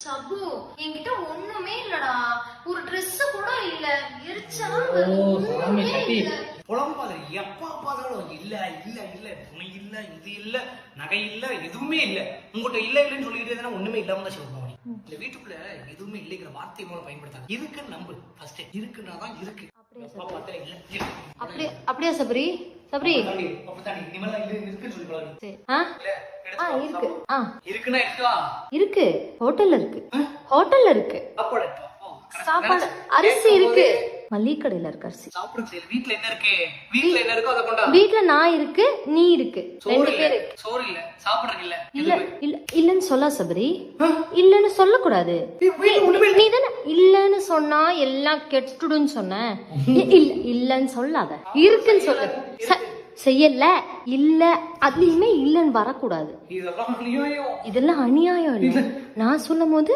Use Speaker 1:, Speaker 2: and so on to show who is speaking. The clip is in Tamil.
Speaker 1: சபு, என்கிட்ட ஒண்ணுமே இல்லடா. ஒரு Dress கூட இல்ல. எரிச்சலா
Speaker 2: புலம்பாத. எப்பா பார்த்தாலும் இல்ல இல்ல இல்ல, துணை இல்ல, இது இல்ல, நகை இல்ல, எதுவுமே இல்ல. உங்ககிட்ட இல்ல இல்லன்னு சொல்லிட்டே தானே ஒண்ணுமே இல்லாம தான் சொல்லுவாங்க. இந்த வீட்டுக்குள்ள எதுவுமே இல்லைங்கிற வார்த்தை மூலம் பயன்படுத்தாங்க. இருக்குன்னு நம்பு. ஃபர்ஸ்ட் இருக்குன்னாதான் இருக்கு. எப்பா பார்த்தாலும் இல்ல.
Speaker 1: அப்படியா சபரி? சபரி
Speaker 2: அப்பதானே இனிமேல் இது இருக்குன்னு சொல்லி பழகு.
Speaker 1: இருக்கு.
Speaker 2: இருக்குன்னா இருக்கா?
Speaker 1: இருக்கு. ஹோட்டல்ல இருக்கு. ஹோட்டல்ல இருக்கு. சாப்பாடு அரிசி இருக்கு. மளிகை கடையில இருக்கு அரிசி.
Speaker 2: சாப்பிடுங்க. வீட்ல என்ன இருக்கு? வீட்ல என்ன இருக்கோ அத கொண்டா.
Speaker 1: வீட்ல நான் இருக்கு, நீ இருக்கு. ரெண்டு பேர் இருக்கு.
Speaker 2: சோறு இல்ல, சாப்பிடுறதுக்கு இல்ல.
Speaker 1: இல்ல இல்லன்னு சொல்ல சபரி. இல்லன்னு சொல்ல கூடாது. நீ தானே இல்லன்னு சொன்னா எல்லாம் கெட்டுடுன்னு சொன்ன. இல்ல இல்லன்னு சொல்லாத. இருக்குன்னு சொல்லு. செய்யல இல்ல, அதுலயுமே இல்லன்னு வரக்கூடாது. இதெல்லாம் அநியாயம் இல்ல. நான் சொல்லும் போது